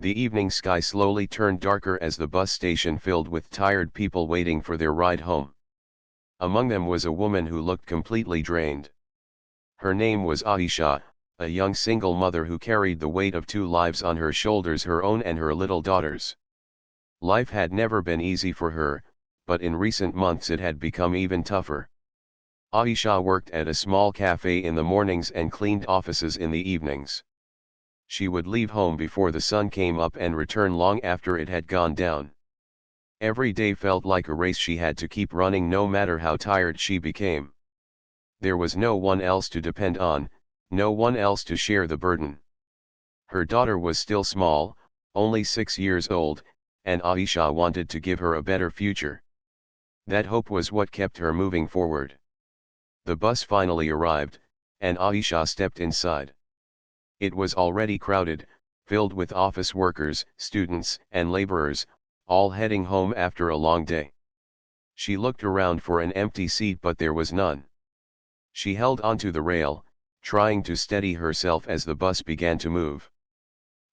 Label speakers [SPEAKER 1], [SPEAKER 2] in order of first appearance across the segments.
[SPEAKER 1] The evening sky slowly turned darker as the bus station filled with tired people waiting for their ride home. Among them was a woman who looked completely drained. Her name was Aisha, a young single mother who carried the weight of two lives on her shoulders, her own and her little daughter's. Life had never been easy for her, but in recent months it had become even tougher. Aisha worked at a small cafe in the mornings and cleaned offices in the evenings. She would leave home before the sun came up and return long after it had gone down. Every day felt like a race she had to keep running no matter how tired she became. There was no one else to depend on, no one else to share the burden. Her daughter was still small, only 6 years old, and Aisha wanted to give her a better future. That hope was what kept her moving forward. The bus finally arrived, and Aisha stepped inside. It was already crowded, filled with office workers, students, and laborers, all heading home after a long day. She looked around for an empty seat, but there was none. She held onto the rail, trying to steady herself as the bus began to move.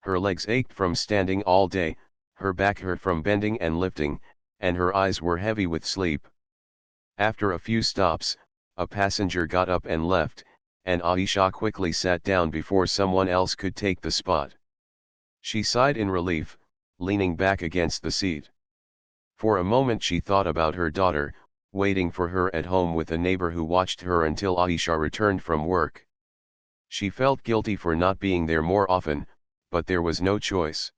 [SPEAKER 1] Her legs ached from standing all day, her back hurt from bending and lifting, and her eyes were heavy with sleep. After a few stops, a passenger got up and left, and Aisha quickly sat down before someone else could take the spot. She sighed in relief, leaning back against the seat. For a moment she thought about her daughter, waiting for her at home with a neighbor who watched her until Aisha returned from work. She felt guilty for not being there more often, but there was no choice.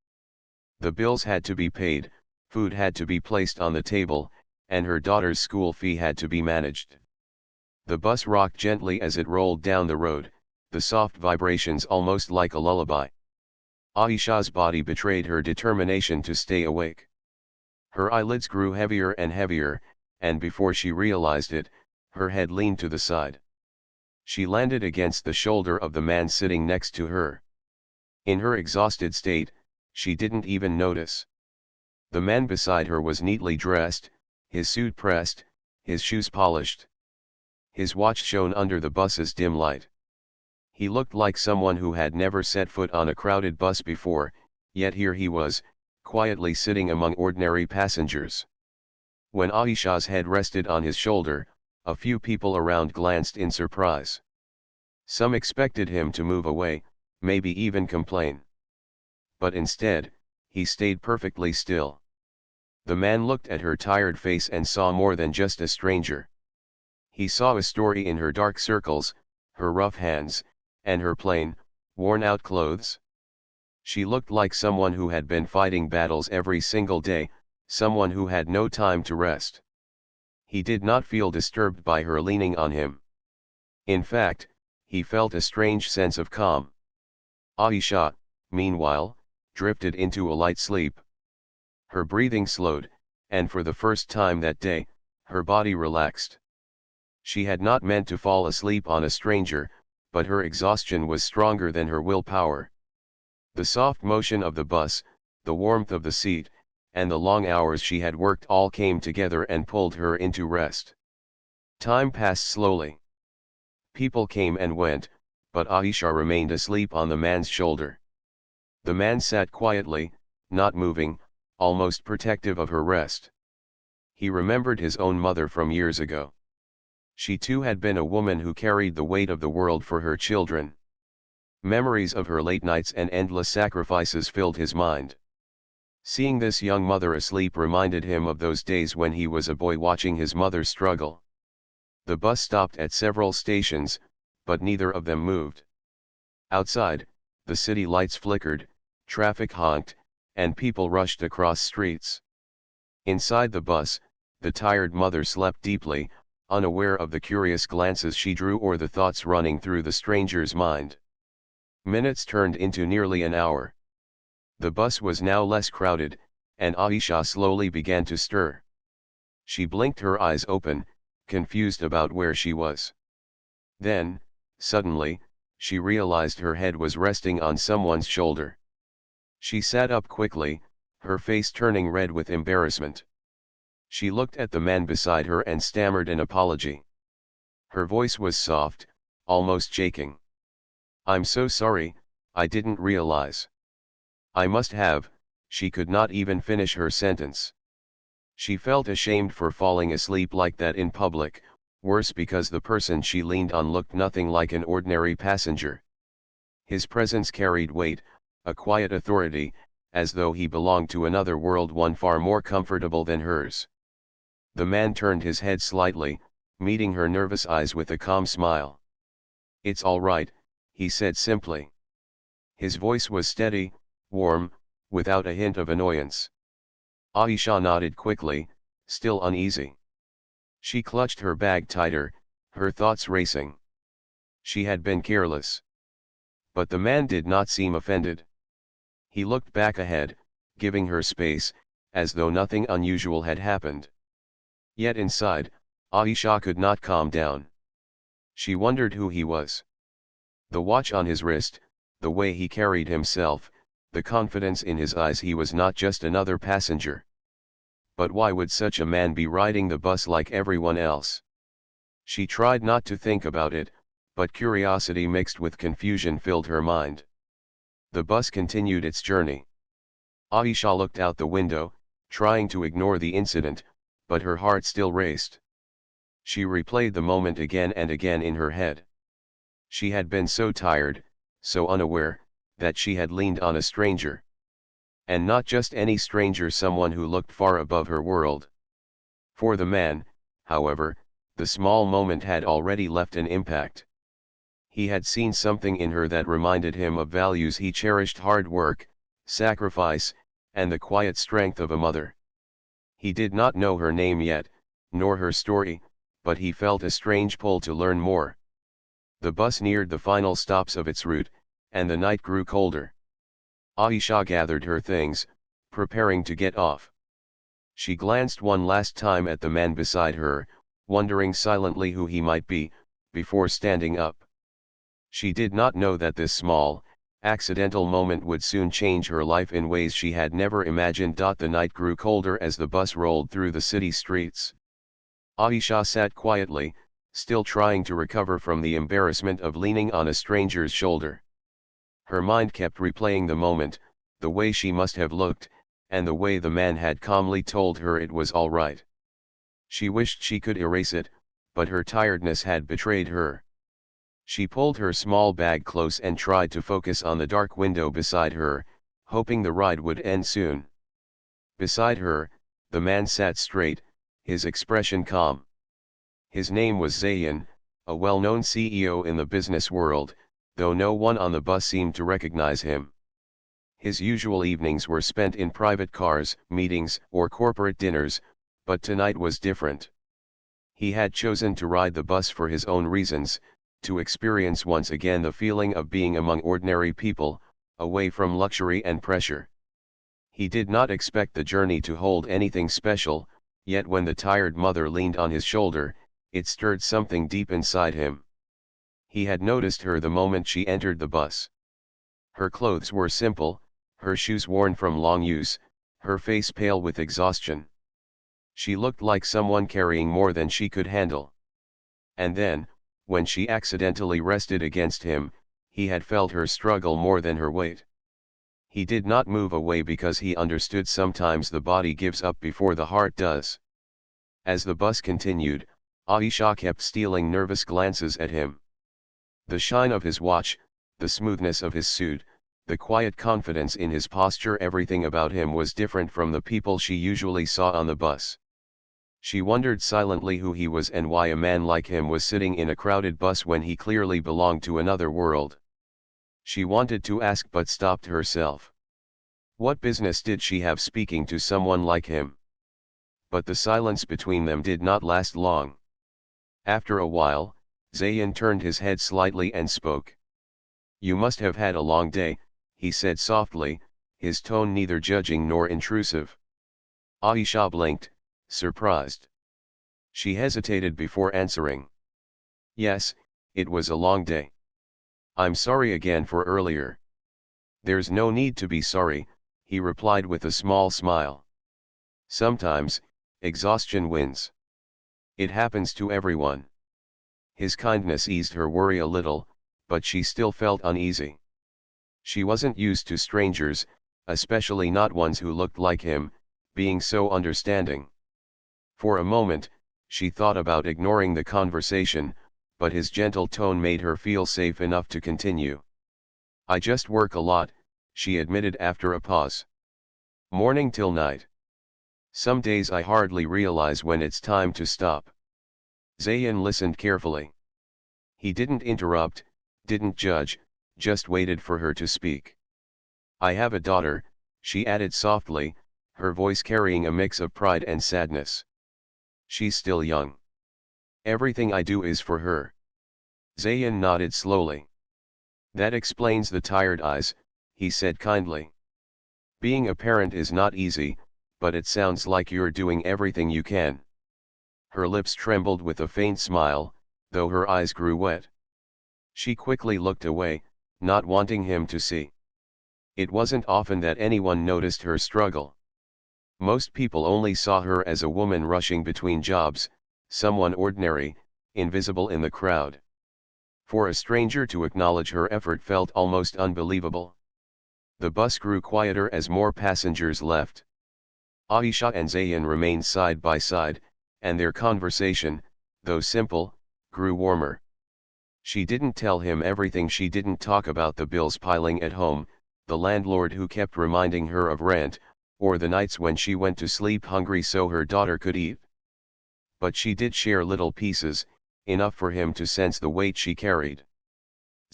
[SPEAKER 1] The bills had to be paid, food had to be placed on the table, and her daughter's school fee had to be managed. The bus rocked gently as it rolled down the road, the soft vibrations almost like a lullaby. Aisha's body betrayed her determination to stay awake. Her eyelids grew heavier and heavier, and before she realized it, her head leaned to the side. She landed against the shoulder of the man sitting next to her. In her exhausted state, she didn't even notice. The man beside her was neatly dressed, his suit pressed, his shoes polished. His watch shone under the bus's dim light. He looked like someone who had never set foot on a crowded bus before, yet here he was, quietly sitting among ordinary passengers. When Aisha's head rested on his shoulder, a few people around glanced in surprise. Some expected him to move away, maybe even complain. But instead, he stayed perfectly still. The man looked at her tired face and saw more than just a stranger. He saw a story in her dark circles, her rough hands, and her plain, worn-out clothes. She looked like someone who had been fighting battles every single day, someone who had no time to rest. He did not feel disturbed by her leaning on him. In fact, he felt a strange sense of calm. Aisha, meanwhile, drifted into a light sleep. Her breathing slowed, and for the first time that day, her body relaxed. She had not meant to fall asleep on a stranger, but her exhaustion was stronger than her willpower. The soft motion of the bus, the warmth of the seat, and the long hours she had worked all came together and pulled her into rest. Time passed slowly. People came and went, but Aisha remained asleep on the man's shoulder. The man sat quietly, not moving, almost protective of her rest. He remembered his own mother from years ago. She too had been a woman who carried the weight of the world for her children. Memories of her late nights and endless sacrifices filled his mind. Seeing this young mother asleep reminded him of those days when he was a boy watching his mother struggle. The bus stopped at several stations, but neither of them moved. Outside, the city lights flickered, traffic honked, and people rushed across streets. Inside the bus, the tired mother slept deeply, unaware of the curious glances she drew or the thoughts running through the stranger's mind. Minutes turned into nearly an hour. The bus was now less crowded, and Aisha slowly began to stir. She blinked her eyes open, confused about where she was. Then, suddenly, she realized her head was resting on someone's shoulder. She sat up quickly, her face turning red with embarrassment. She looked at the man beside her and stammered an apology. Her voice was soft, almost shaking. "I'm so sorry, I didn't realize. I must have, she could not even finish her sentence. She felt ashamed for falling asleep like that in public, worse because the person she leaned on looked nothing like an ordinary passenger. His presence carried weight, a quiet authority, as though he belonged to another world, one far more comfortable than hers. The man turned his head slightly, meeting her nervous eyes with a calm smile. "It's all right," he said simply. His voice was steady, warm, without a hint of annoyance. Aisha nodded quickly, still uneasy. She clutched her bag tighter, her thoughts racing. She had been careless. But the man did not seem offended. He looked back ahead, giving her space, as though nothing unusual had happened. Yet inside, Aisha could not calm down. She wondered who he was. The watch on his wrist, the way he carried himself, the confidence in his eyes. He was not just another passenger. But why would such a man be riding the bus like everyone else? She tried not to think about it, but curiosity mixed with confusion filled her mind. The bus continued its journey. Aisha looked out the window, trying to ignore the incident, but her heart still raced. She replayed the moment again and again in her head. She had been so tired, so unaware, that she had leaned on a stranger. And not just any stranger, someone who looked far above her world. For the man, however, the small moment had already left an impact. He had seen something in her that reminded him of values he cherished: hard work, sacrifice, and the quiet strength of a mother. He did not know her name yet, nor her story, but he felt a strange pull to learn more. The bus neared the final stops of its route, and the night grew colder. Aisha gathered her things, preparing to get off. She glanced one last time at the man beside her, wondering silently who he might be, before standing up. She did not know that this small, accidental moment would soon change her life in ways she had never imagined. The night grew colder as the bus rolled through the city streets. Aisha sat quietly, still trying to recover from the embarrassment of leaning on a stranger's shoulder. Her mind kept replaying the moment, the way she must have looked, and the way the man had calmly told her it was all right. She wished she could erase it, but her tiredness had betrayed her. She pulled her small bag close and tried to focus on the dark window beside her, hoping the ride would end soon. Beside her, the man sat straight, his expression calm. His name was Zayn, a well-known CEO in the business world, though no one on the bus seemed to recognize him. His usual evenings were spent in private cars, meetings, or corporate dinners, but tonight was different. He had chosen to ride the bus for his own reasons, to experience once again the feeling of being among ordinary people, away from luxury and pressure. He did not expect the journey to hold anything special, yet when the tired mother leaned on his shoulder, it stirred something deep inside him. He had noticed her the moment she entered the bus. Her clothes were simple, her shoes worn from long use, her face pale with exhaustion. She looked like someone carrying more than she could handle. And then, when she accidentally rested against him, he had felt her struggle more than her weight. He did not move away because he understood sometimes the body gives up before the heart does. As the bus continued, Aisha kept stealing nervous glances at him. The shine of his watch, the smoothness of his suit, the quiet confidence in his posture, everything about him was different from the people she usually saw on the bus. She wondered silently who he was and why a man like him was sitting in a crowded bus when he clearly belonged to another world. She wanted to ask but stopped herself. What business did she have speaking to someone like him? But the silence between them did not last long. After a while, Zayn turned his head slightly and spoke. "You must have had a long day," he said softly, his tone neither judging nor intrusive. Aisha blinked, surprised. She hesitated before answering. "Yes, it was a long day. I'm sorry again for earlier." "There's no need to be sorry," he replied with a small smile. "Sometimes, exhaustion wins. It happens to everyone." His kindness eased her worry a little, but she still felt uneasy. She wasn't used to strangers, especially not ones who looked like him, being so understanding. For a moment, she thought about ignoring the conversation, but his gentle tone made her feel safe enough to continue. I just work a lot, she admitted after a pause. Morning till night. Some days I hardly realize when it's time to stop. Zayn listened carefully. He didn't interrupt, didn't judge, just waited for her to speak. I have a daughter, she added softly, her voice carrying a mix of pride and sadness. She's still young. Everything I do is for her. Zayn nodded slowly. That explains the tired eyes, he said kindly. Being a parent is not easy, but it sounds like you're doing everything you can. Her lips trembled with a faint smile, though her eyes grew wet. She quickly looked away, not wanting him to see. It wasn't often that anyone noticed her struggle. Most people only saw her as a woman rushing between jobs, someone ordinary, invisible in the crowd. For a stranger to acknowledge her effort felt almost unbelievable. The bus grew quieter as more passengers left. Aisha and Zayn remained side by side, and their conversation, though simple, grew warmer. She didn't tell him everything. She didn't talk about the bills piling at home, the landlord who kept reminding her of rent, or the nights when she went to sleep hungry so her daughter could eat. But she did share little pieces, enough for him to sense the weight she carried.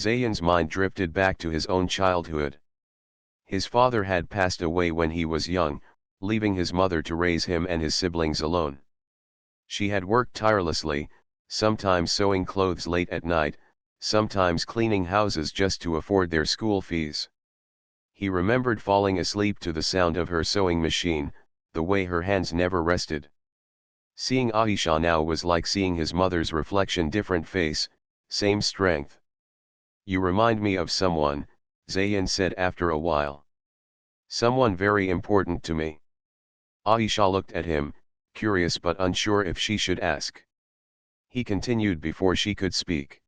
[SPEAKER 1] Zayn's mind drifted back to his own childhood. His father had passed away when he was young, leaving his mother to raise him and his siblings alone. She had worked tirelessly, sometimes sewing clothes late at night, sometimes cleaning houses just to afford their school fees. He remembered falling asleep to the sound of her sewing machine, the way her hands never rested. Seeing Aisha now was like seeing his mother's reflection, different face, same strength. You remind me of someone, Zayn said after a while. Someone very important to me. Aisha looked at him, curious but unsure if she should ask. He continued before she could speak.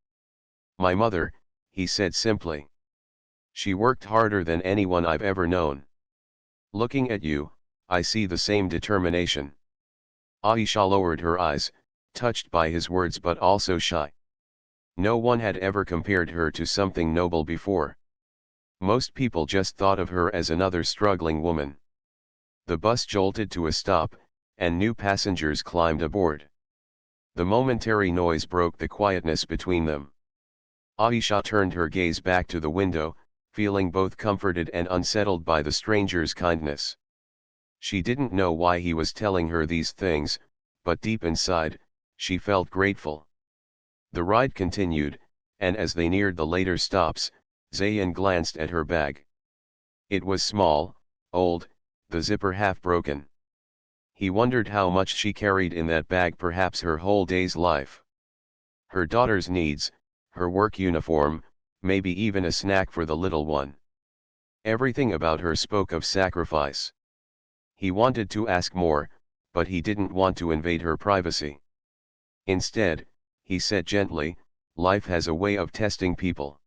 [SPEAKER 1] My mother, he said simply. She worked harder than anyone I've ever known. Looking at you, I see the same determination. Aisha lowered her eyes, touched by his words but also shy. No one had ever compared her to something noble before. Most people just thought of her as another struggling woman. The bus jolted to a stop, and new passengers climbed aboard. The momentary noise broke the quietness between them. Aisha turned her gaze back to the window, feeling both comforted and unsettled by the stranger's kindness. She didn't know why he was telling her these things, but deep inside, she felt grateful. The ride continued, and as they neared the later stops, Zayn glanced at her bag. It was small, old, the zipper half broken. He wondered how much she carried in that bag, perhaps her whole day's life. Her daughter's needs, her work uniform, maybe even a snack for the little one. Everything about her spoke of sacrifice. He wanted to ask more, but he didn't want to invade her privacy. Instead, he said gently, life has a way of testing people.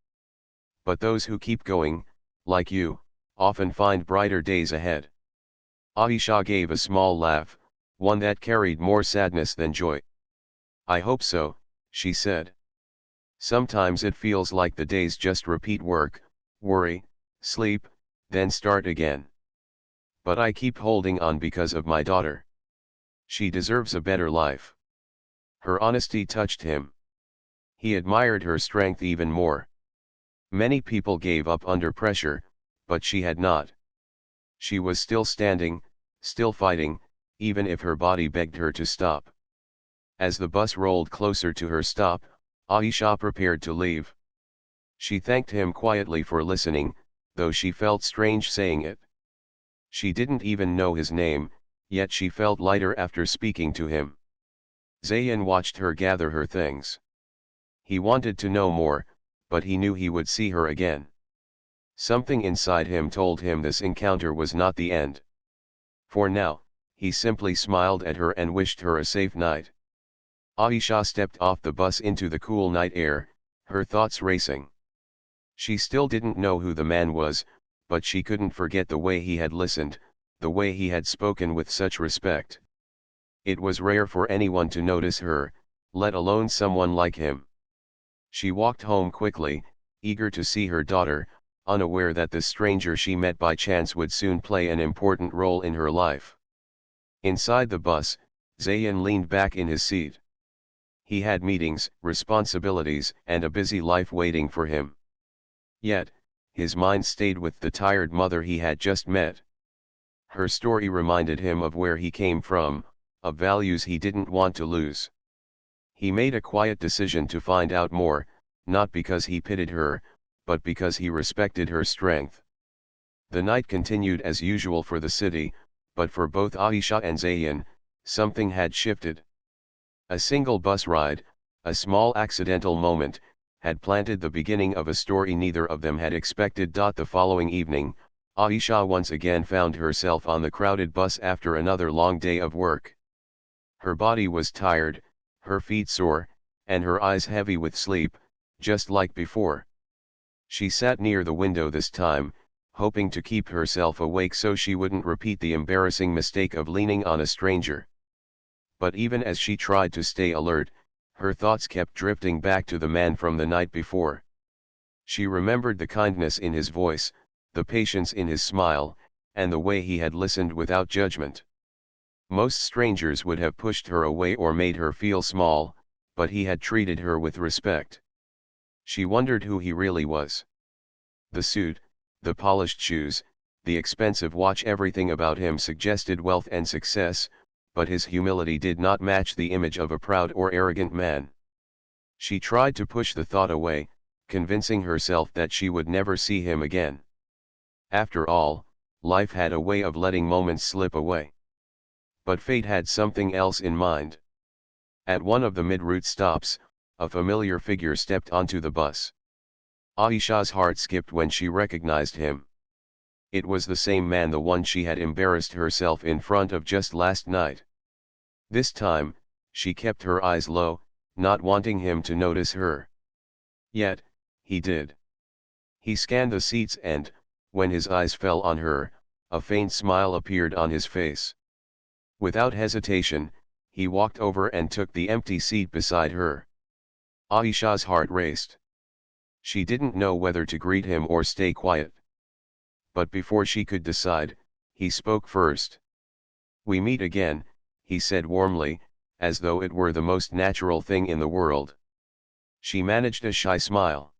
[SPEAKER 1] But those who keep going, like you, often find brighter days ahead. Aisha gave a small laugh, one that carried more sadness than joy. I hope so, she said. Sometimes it feels like the days just repeat: work, worry, sleep, then start again. But I keep holding on because of my daughter. She deserves a better life. Her honesty touched him. He admired her strength even more. Many people gave up under pressure, but she had not. She was still standing, still fighting, even if her body begged her to stop. As the bus rolled closer to her stop, Aisha prepared to leave. She thanked him quietly for listening, though she felt strange saying it. She didn't even know his name, yet she felt lighter after speaking to him. Zayn watched her gather her things. He wanted to know more, but he knew he would see her again. Something inside him told him this encounter was not the end. For now, he simply smiled at her and wished her a safe night. Aisha stepped off the bus into the cool night air, her thoughts racing. She still didn't know who the man was, but she couldn't forget the way he had listened, the way he had spoken with such respect. It was rare for anyone to notice her, let alone someone like him. She walked home quickly, eager to see her daughter, unaware that the stranger she met by chance would soon play an important role in her life. Inside the bus, Zayn leaned back in his seat. He had meetings, responsibilities, and a busy life waiting for him. Yet, his mind stayed with the tired mother he had just met. Her story reminded him of where he came from, of values he didn't want to lose. He made a quiet decision to find out more, not because he pitied her, but because he respected her strength. The night continued as usual for the city, but for both Aisha and Zayn, something had shifted. A single bus ride, a small accidental moment, had planted the beginning of a story neither of them had expected. The following evening, Aisha once again found herself on the crowded bus after another long day of work. Her body was tired, her feet sore, and her eyes heavy with sleep, just like before. She sat near the window this time, hoping to keep herself awake so she wouldn't repeat the embarrassing mistake of leaning on a stranger. But even as she tried to stay alert, her thoughts kept drifting back to the man from the night before. She remembered the kindness in his voice, the patience in his smile, and the way he had listened without judgment. Most strangers would have pushed her away or made her feel small, but he had treated her with respect. She wondered who he really was. The suit, the polished shoes, the expensive watch, everything about him suggested wealth and success, but his humility did not match the image of a proud or arrogant man. She tried to push the thought away, convincing herself that she would never see him again. After all, life had a way of letting moments slip away. But fate had something else in mind. At one of the mid-route stops, a familiar figure stepped onto the bus. Aisha's heart skipped when she recognized him. It was the same man, the one she had embarrassed herself in front of just last night. This time, she kept her eyes low, not wanting him to notice her. Yet, he did. He scanned the seats and, when his eyes fell on her, a faint smile appeared on his face. Without hesitation, he walked over and took the empty seat beside her. Aisha's heart raced. She didn't know whether to greet him or stay quiet. But before she could decide, he spoke first. "We meet again," he said warmly, as though it were the most natural thing in the world. She managed a shy smile.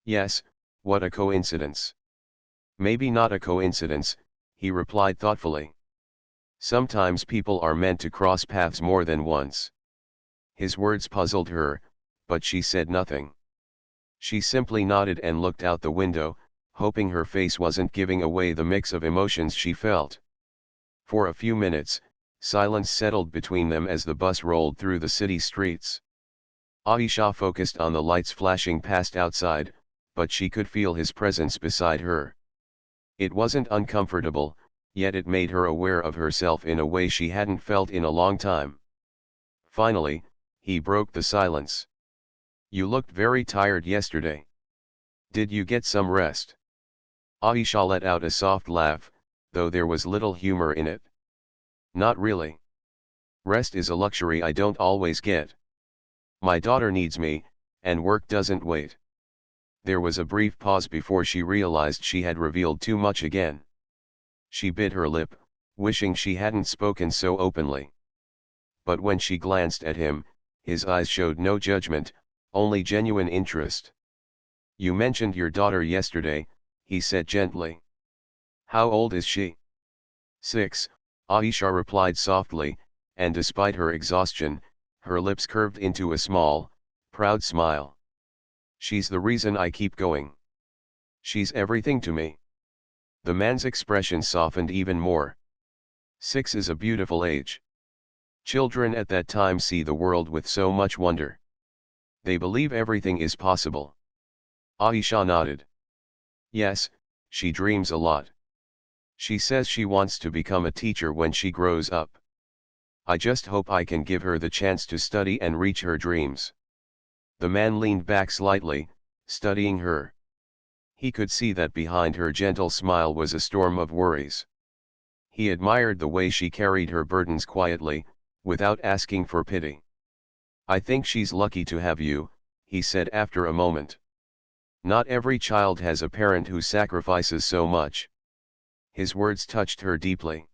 [SPEAKER 1] "Yes, what a coincidence." "Maybe not a coincidence," he replied thoughtfully. "Sometimes people are meant to cross paths more than once." His words puzzled her, but she said nothing. She simply nodded and looked out the window, hoping her face wasn't giving away the mix of emotions she felt. For a few minutes, silence settled between them as the bus rolled through the city streets. Aisha focused on the lights flashing past outside, but she could feel his presence beside her. It wasn't uncomfortable, yet it made her aware of herself in a way she hadn't felt in a long time. Finally, he broke the silence. "You looked very tired yesterday. Did you get some rest?" Aisha let out a soft laugh, though there was little humor in it. "Not really. Rest is a luxury I don't always get. My daughter needs me, and work doesn't wait." There was a brief pause before she realized she had revealed too much again. She bit her lip, wishing she hadn't spoken so openly. But when she glanced at him, his eyes showed no judgment, only genuine interest. "You mentioned your daughter yesterday," he said gently. "How old is she?" 6, Aisha replied softly, and despite her exhaustion, her lips curved into a small, proud smile. "She's the reason I keep going. She's everything to me." The man's expression softened even more. 6 is a beautiful age. Children at that time see the world with so much wonder. They believe everything is possible. Aisha nodded. "Yes, she dreams a lot. She says she wants to become a teacher when she grows up. I just hope I can give her the chance to study and reach her dreams." The man leaned back slightly, studying her. He could see that behind her gentle smile was a storm of worries. He admired the way she carried her burdens quietly, without asking for pity. "I think she's lucky to have you," he said after a moment. "Not every child has a parent who sacrifices so much." His words touched her deeply.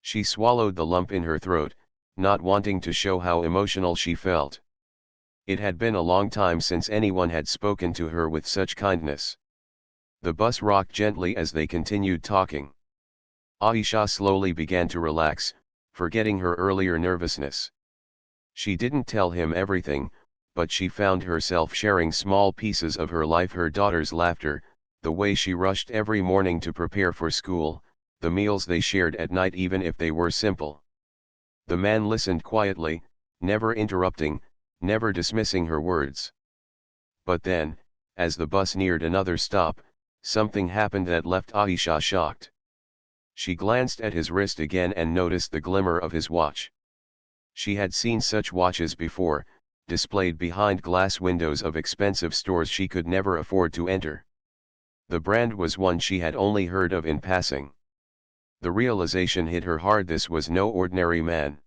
[SPEAKER 1] She swallowed the lump in her throat, not wanting to show how emotional she felt. It had been a long time since anyone had spoken to her with such kindness. The bus rocked gently as they continued talking. Aisha slowly began to relax, forgetting her earlier nervousness. She didn't tell him everything, but she found herself sharing small pieces of her life: her daughter's laughter, the way she rushed every morning to prepare for school, the meals they shared at night even if they were simple. The man listened quietly, never interrupting, never dismissing her words. But then, as the bus neared another stop, something happened that left Aisha shocked. She glanced at his wrist again and noticed the glimmer of his watch. She had seen such watches before, displayed behind glass windows of expensive stores she could never afford to enter. The brand was one she had only heard of in passing. The realization hit her hard: this was no ordinary man.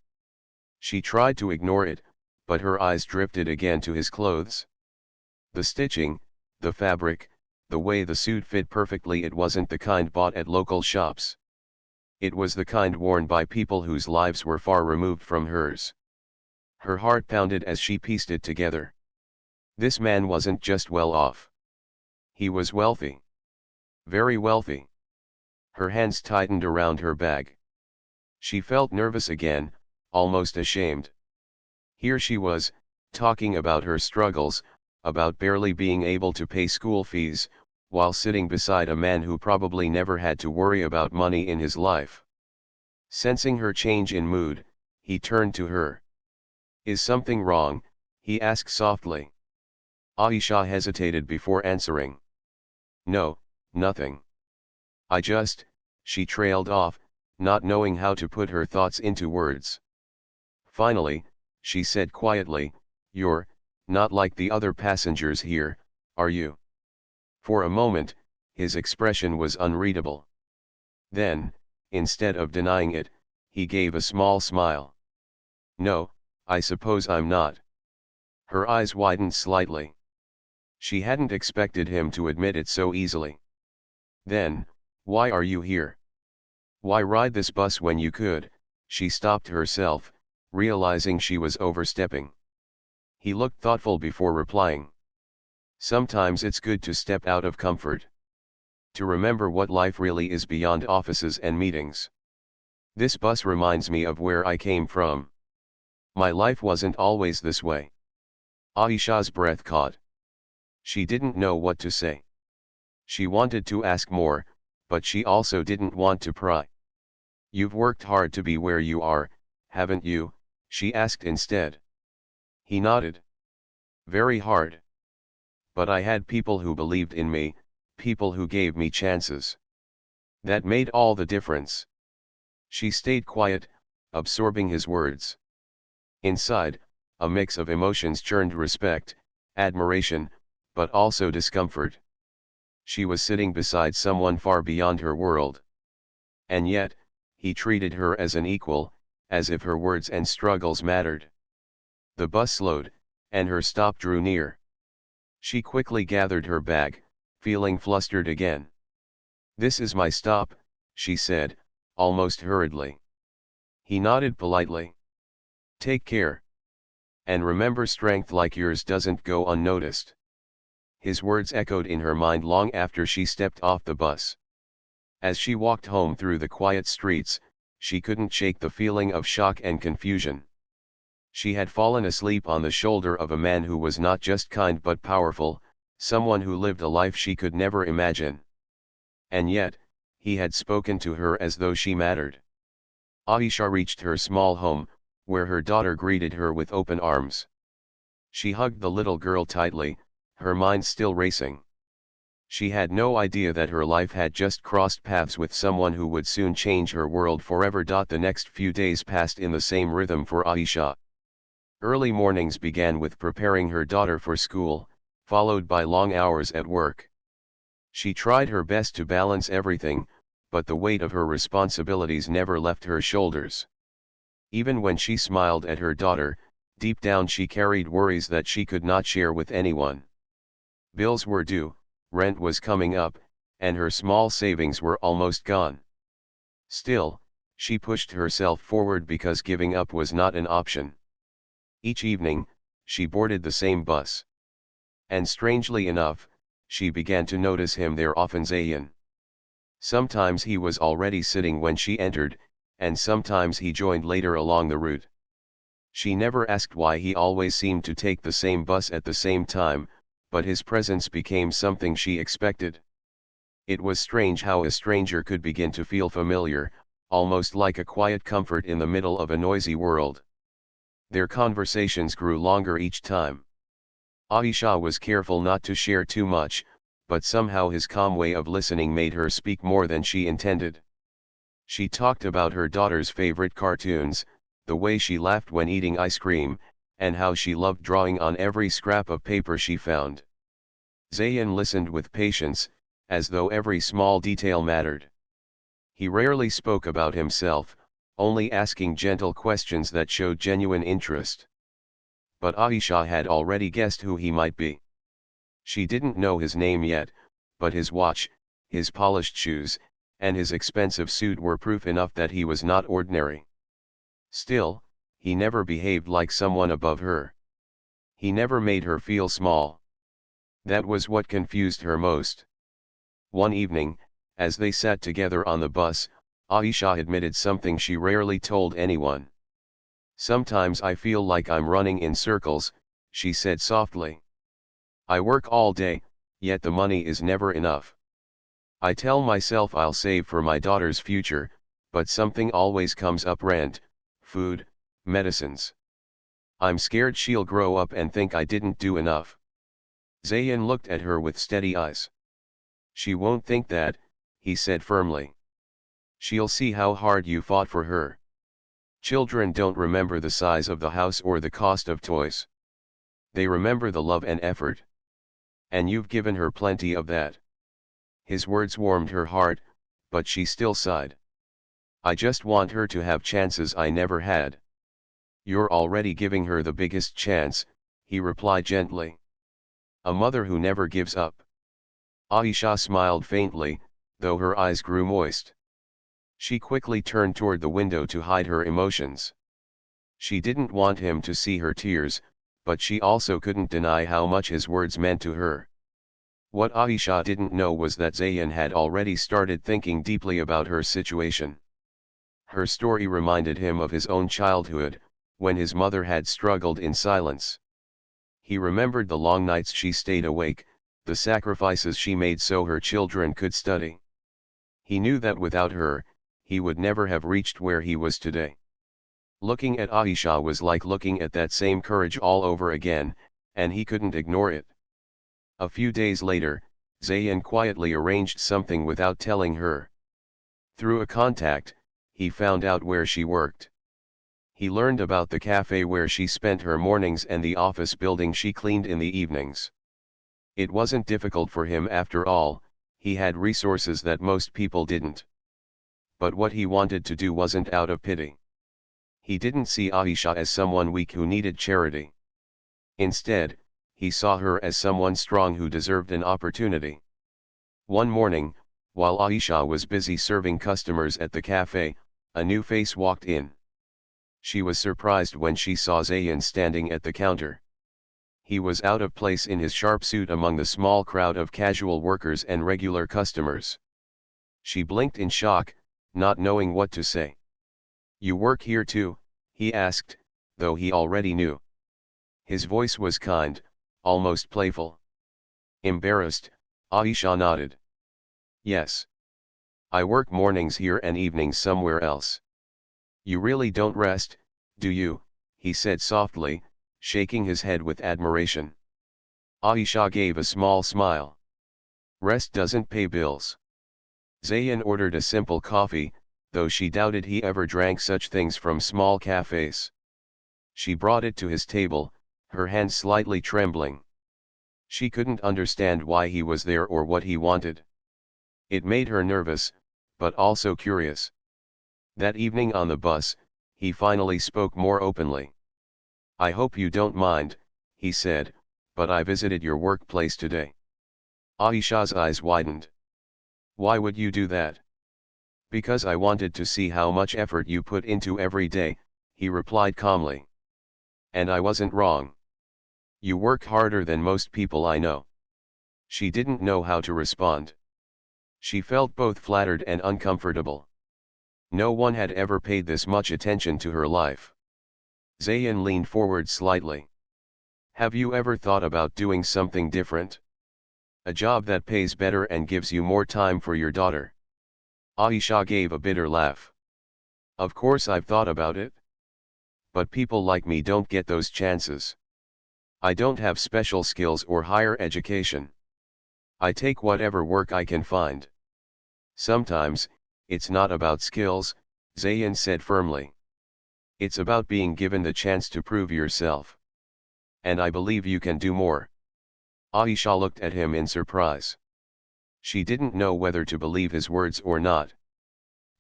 [SPEAKER 1] She tried to ignore it, but her eyes drifted again to his clothes. The stitching, the fabric, the way the suit fit perfectly. It wasn't the kind bought at local shops. It was the kind worn by people whose lives were far removed from hers. Her heart pounded as she pieced it together. This man wasn't just well off. He was wealthy. Very wealthy. Her hands tightened around her bag. She felt nervous again, almost ashamed. Here she was, talking about her struggles, about barely being able to pay school fees, while sitting beside a man who probably never had to worry about money in his life. Sensing her change in mood, he turned to her. "Is something wrong?" he asked softly. Aisha hesitated before answering. "No, nothing. She trailed off, not knowing how to put her thoughts into words. Finally, she said quietly, "You're not like the other passengers here, are you?" For a moment, his expression was unreadable. Then, instead of denying it, he gave a small smile. "No, I suppose I'm not." Her eyes widened slightly. She hadn't expected him to admit it so easily. "Then, why are you here? Why ride this bus when you could?" She stopped herself, realizing she was overstepping. He looked thoughtful before replying. "Sometimes it's good to step out of comfort. To remember what life really is beyond offices and meetings. This bus reminds me of where I came from. My life wasn't always this way." Aisha's breath caught. She didn't know what to say. She wanted to ask more, but she also didn't want to pry. "You've worked hard to be where you are, haven't you?" she asked instead. He nodded. "Very hard. But I had people who believed in me, people who gave me chances. That made all the difference." She stayed quiet, absorbing his words. Inside, a mix of emotions churned: respect, admiration, but also discomfort. She was sitting beside someone far beyond her world. And yet, he treated her as an equal, as if her words and struggles mattered. The bus slowed, and her stop drew near. She quickly gathered her bag, feeling flustered again. "This is my stop," she said, almost hurriedly. He nodded politely. "Take care. And remember, strength like yours doesn't go unnoticed." His words echoed in her mind long after she stepped off the bus. As she walked home through the quiet streets, she couldn't shake the feeling of shock and confusion. She had fallen asleep on the shoulder of a man who was not just kind but powerful, someone who lived a life she could never imagine. And yet, he had spoken to her as though she mattered. Aisha reached her small home, where her daughter greeted her with open arms. She hugged the little girl tightly, her mind still racing. She had no idea that her life had just crossed paths with someone who would soon change her world forever. The next few days passed in the same rhythm for Aisha. Early mornings began with preparing her daughter for school, followed by long hours at work. She tried her best to balance everything, but the weight of her responsibilities never left her shoulders. Even when she smiled at her daughter, deep down she carried worries that she could not share with anyone. Bills were due, rent was coming up, and her small savings were almost gone. Still, she pushed herself forward because giving up was not an option. Each evening, she boarded the same bus. And strangely enough, she began to notice him there often. Zayn. Sometimes he was already sitting when she entered, and sometimes he joined later along the route. She never asked why he always seemed to take the same bus at the same time, but his presence became something she expected. It was strange how a stranger could begin to feel familiar, almost like a quiet comfort in the middle of a noisy world. Their conversations grew longer each time. Aisha was careful not to share too much, but somehow his calm way of listening made her speak more than she intended. She talked about her daughter's favorite cartoons, the way she laughed when eating ice cream, and how she loved drawing on every scrap of paper she found. Zayn listened with patience, as though every small detail mattered. He rarely spoke about himself, only asking gentle questions that showed genuine interest. But Aisha had already guessed who he might be. She didn't know his name yet, but his watch, his polished shoes, and his expensive suit were proof enough that he was not ordinary. Still, he never behaved like someone above her. He never made her feel small. That was what confused her most. One evening, as they sat together on the bus, Aisha admitted something she rarely told anyone. "Sometimes I feel like I'm running in circles," she said softly. "I work all day, yet the money is never enough. I tell myself I'll save for my daughter's future, but something always comes up: rent, food, medicines. I'm scared she'll grow up and think I didn't do enough." Zayn looked at her with steady eyes. "She won't think that," he said firmly. "She'll see how hard you fought for her. Children don't remember the size of the house or the cost of toys. They remember the love and effort. And you've given her plenty of that." His words warmed her heart, but she still sighed. "I just want her to have chances I never had." "You're already giving her the biggest chance," he replied gently. "A mother who never gives up." Aisha smiled faintly, though her eyes grew moist. She quickly turned toward the window to hide her emotions. She didn't want him to see her tears, but she also couldn't deny how much his words meant to her. What Aisha didn't know was that Zayn had already started thinking deeply about her situation. Her story reminded him of his own childhood, when his mother had struggled in silence. He remembered the long nights she stayed awake, the sacrifices she made so her children could study. He knew that without her, he would never have reached where he was today. Looking at Aisha was like looking at that same courage all over again, and he couldn't ignore it. A few days later, Zayn quietly arranged something without telling her. Through a contact, he found out where she worked. He learned about the cafe where she spent her mornings and the office building she cleaned in the evenings. It wasn't difficult for him after all, he had resources that most people didn't. But what he wanted to do wasn't out of pity. He didn't see Aisha as someone weak who needed charity. Instead, he saw her as someone strong who deserved an opportunity. One morning, while Aisha was busy serving customers at the cafe, a new face walked in. She was surprised when she saw Zayn standing at the counter. He was out of place in his sharp suit among the small crowd of casual workers and regular customers. She blinked in shock, not knowing what to say. "You work here too?" he asked, though he already knew. His voice was kind, almost playful. Embarrassed, Aisha nodded. "Yes. I work mornings here and evenings somewhere else." "You really don't rest, do you?" he said softly, shaking his head with admiration. Aisha gave a small smile. "Rest doesn't pay bills." Zayn ordered a simple coffee, though she doubted he ever drank such things from small cafes. She brought it to his table, her hand slightly trembling. She couldn't understand why he was there or what he wanted. It made her nervous, but also curious. That evening on the bus, he finally spoke more openly. "I hope you don't mind," he said, "but I visited your workplace today." Aisha's eyes widened. "Why would you do that?" "Because I wanted to see how much effort you put into every day," he replied calmly. "And I wasn't wrong. You work harder than most people I know." She didn't know how to respond. She felt both flattered and uncomfortable. No one had ever paid this much attention to her life. Zayn leaned forward slightly. "Have you ever thought about doing something different? A job that pays better and gives you more time for your daughter?" Aisha gave a bitter laugh. "Of course I've thought about it. But people like me don't get those chances. I don't have special skills or higher education. I take whatever work I can find." "Sometimes, it's not about skills," Zayn said firmly. "It's about being given the chance to prove yourself. And I believe you can do more." Aisha looked at him in surprise. She didn't know whether to believe his words or not.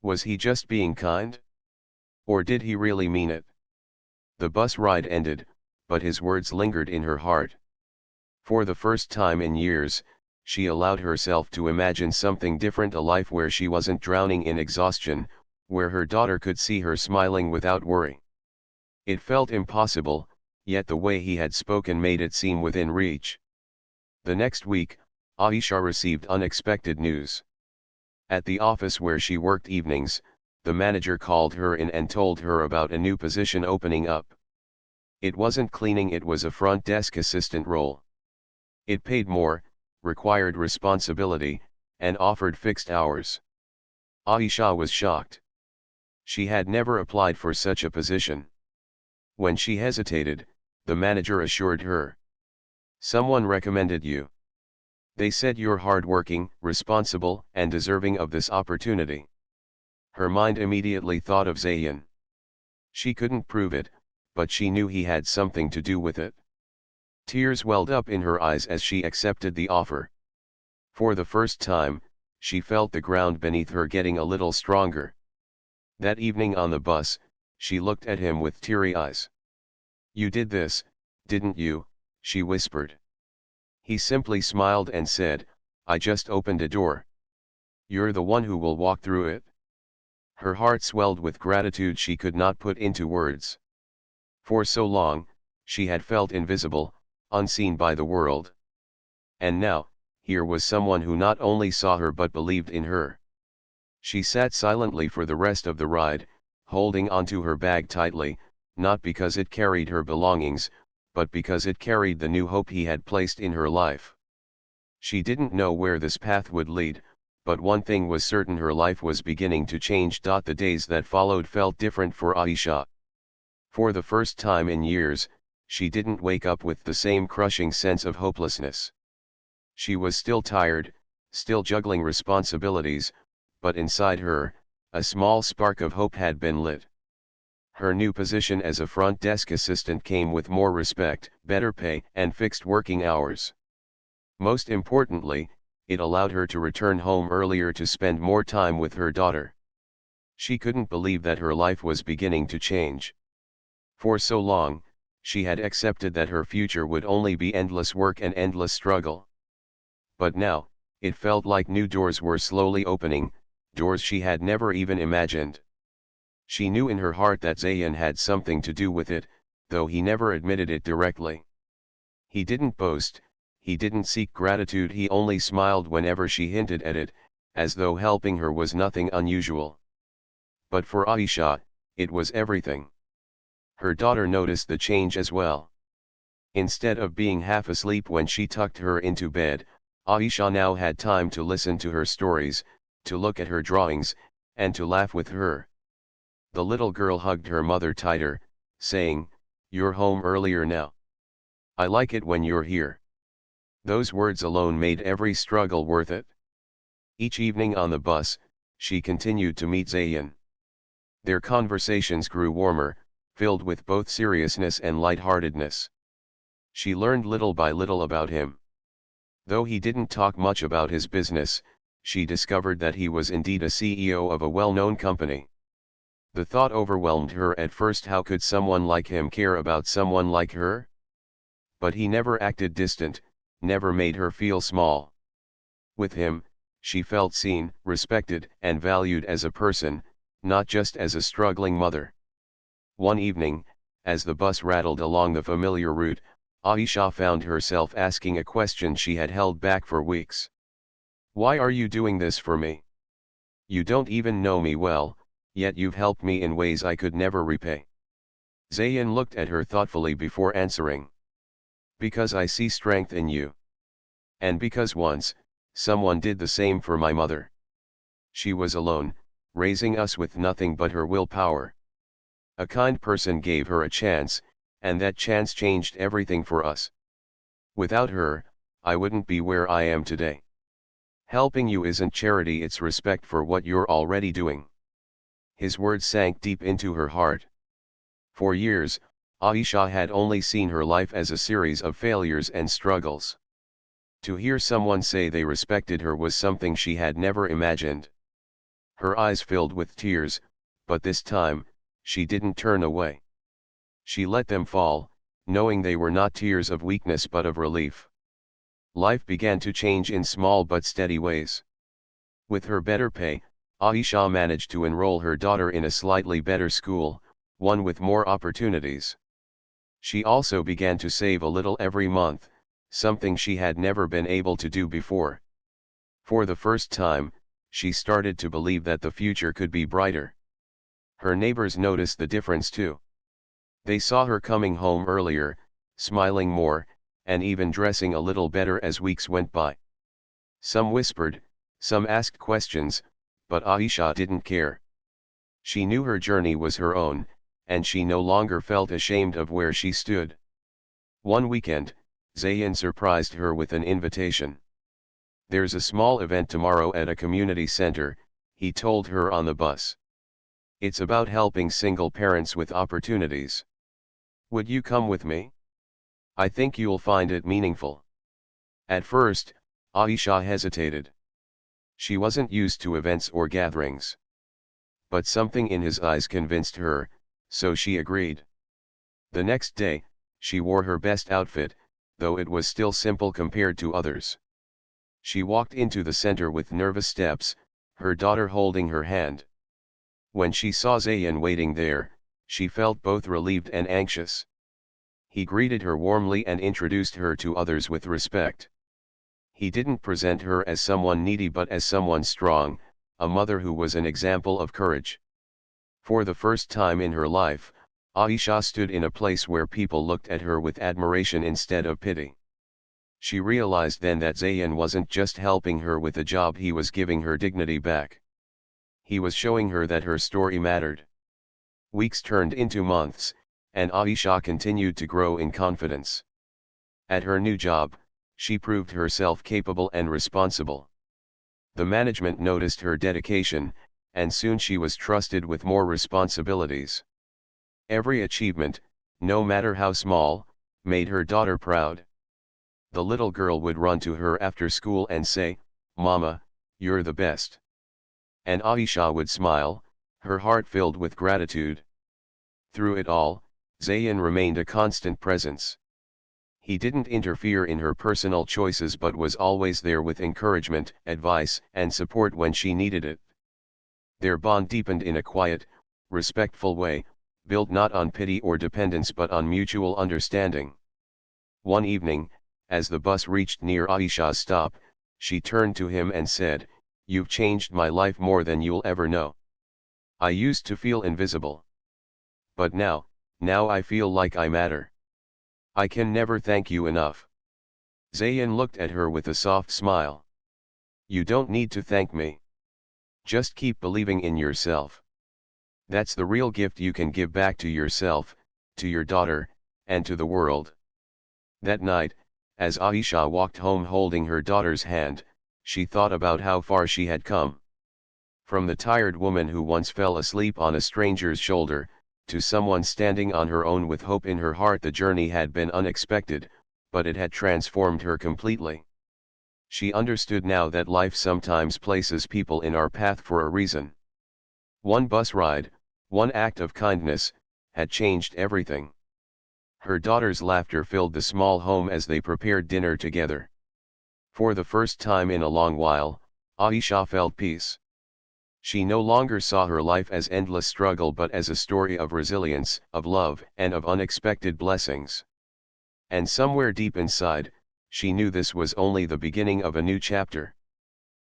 [SPEAKER 1] Was he just being kind? Or did he really mean it? The bus ride ended, but his words lingered in her heart. For the first time in years, she allowed herself to imagine something different, a life where she wasn't drowning in exhaustion, where her daughter could see her smiling without worry. It felt impossible, yet the way he had spoken made it seem within reach. The next week, Aisha received unexpected news. At the office where she worked evenings, the manager called her in and told her about a new position opening up. It wasn't cleaning, it was a front desk assistant role. It paid more, required responsibility, and offered fixed hours. Aisha was shocked. She had never applied for such a position. When she hesitated, the manager assured her. "Someone recommended you. They said you're hardworking, responsible, and deserving of this opportunity." Her mind immediately thought of Zayn. She couldn't prove it, but she knew he had something to do with it. Tears welled up in her eyes as she accepted the offer. For the first time, she felt the ground beneath her getting a little stronger. That evening on the bus, she looked at him with teary eyes. "You did this, didn't you?" she whispered. He simply smiled and said, "I just opened a door. You're the one who will walk through it." Her heart swelled with gratitude she could not put into words. For so long, she had felt invisible, unseen by the world. And now, here was someone who not only saw her but believed in her. She sat silently for the rest of the ride, holding onto her bag tightly, not because it carried her belongings, but because it carried the new hope he had placed in her life. She didn't know where this path would lead, but one thing was certain: her life was beginning to change. The days that followed felt different for Aisha. For the first time in years, she didn't wake up with the same crushing sense of hopelessness. She was still tired, still juggling responsibilities, but inside her, a small spark of hope had been lit. Her new position as a front desk assistant came with more respect, better pay, and fixed working hours. Most importantly, it allowed her to return home earlier to spend more time with her daughter. She couldn't believe that her life was beginning to change. For so long, she had accepted that her future would only be endless work and endless struggle. But now, it felt like new doors were slowly opening, doors she had never even imagined. She knew in her heart that Zayn had something to do with it, though he never admitted it directly. He didn't boast, he didn't seek gratitude, he only smiled whenever she hinted at it, as though helping her was nothing unusual. But for Aisha, it was everything. Her daughter noticed the change as well. Instead of being half asleep when she tucked her into bed, Aisha now had time to listen to her stories, to look at her drawings, and to laugh with her. The little girl hugged her mother tighter, saying, "You're home earlier now. I like it when you're here." Those words alone made every struggle worth it. Each evening on the bus, she continued to meet Zayn. Their conversations grew warmer, filled with both seriousness and lightheartedness. She learned little by little about him. Though he didn't talk much about his business, she discovered that he was indeed a CEO of a well-known company. The thought overwhelmed her at first: how could someone like him care about someone like her? But he never acted distant, never made her feel small. With him, she felt seen, respected, and valued as a person, not just as a struggling mother. One evening, as the bus rattled along the familiar route, Aisha found herself asking a question she had held back for weeks. Why are you doing this for me? You don't even know me well, yet you've helped me in ways I could never repay. Zayn looked at her thoughtfully before answering. Because I see strength in you. And because once, someone did the same for my mother. She was alone, raising us with nothing but her willpower. A kind person gave her a chance, and that chance changed everything for us. Without her, I wouldn't be where I am today. Helping you isn't charity, it's respect for what you're already doing. His words sank deep into her heart. For years, Aisha had only seen her life as a series of failures and struggles. To hear someone say they respected her was something she had never imagined. Her eyes filled with tears, but this time, she didn't turn away. She let them fall, knowing they were not tears of weakness but of relief. Life began to change in small but steady ways. With her better pay, Aisha managed to enroll her daughter in a slightly better school, one with more opportunities. She also began to save a little every month, something she had never been able to do before. For the first time, she started to believe that the future could be brighter. Her neighbors noticed the difference too. They saw her coming home earlier, smiling more, and even dressing a little better as weeks went by. Some whispered, some asked questions, but Aisha didn't care. She knew her journey was her own, and she no longer felt ashamed of where she stood. One weekend, Zayn surprised her with an invitation. There's a small event tomorrow at a community center, he told her on the bus. It's about helping single parents with opportunities. Would you come with me? I think you'll find it meaningful. At first, Aisha hesitated. She wasn't used to events or gatherings. But something in his eyes convinced her, so she agreed. The next day, she wore her best outfit, though it was still simple compared to others. She walked into the center with nervous steps, her daughter holding her hand. When she saw Zayn waiting there, she felt both relieved and anxious. He greeted her warmly and introduced her to others with respect. He didn't present her as someone needy but as someone strong, a mother who was an example of courage. For the first time in her life, Aisha stood in a place where people looked at her with admiration instead of pity. She realized then that Zayn wasn't just helping her with a job, he was giving her dignity back. He was showing her that her story mattered. Weeks turned into months, and Aisha continued to grow in confidence. At her new job, she proved herself capable and responsible. The management noticed her dedication, and soon she was trusted with more responsibilities. Every achievement, no matter how small, made her daughter proud. The little girl would run to her after school and say, "Mama, you're the best." And Aisha would smile, her heart filled with gratitude. Through it all, Zayn remained a constant presence. He didn't interfere in her personal choices but was always there with encouragement, advice, and support when she needed it. Their bond deepened in a quiet, respectful way, built not on pity or dependence but on mutual understanding. One evening, as the bus reached near Aisha's stop, she turned to him and said, "You've changed my life more than you'll ever know. I used to feel invisible. But now I feel like I matter. I can never thank you enough." Zayn looked at her with a soft smile. "You don't need to thank me. Just keep believing in yourself. That's the real gift you can give back to yourself, to your daughter, and to the world." That night, as Aisha walked home holding her daughter's hand, she thought about how far she had come. From the tired woman who once fell asleep on a stranger's shoulder, to someone standing on her own with hope in her heart, the journey had been unexpected, but it had transformed her completely. She understood now that life sometimes places people in our path for a reason. One bus ride, one act of kindness, had changed everything. Her daughter's laughter filled the small home as they prepared dinner together. For the first time in a long while, Aisha felt peace. She no longer saw her life as endless struggle but as a story of resilience, of love, and of unexpected blessings. And somewhere deep inside, she knew this was only the beginning of a new chapter.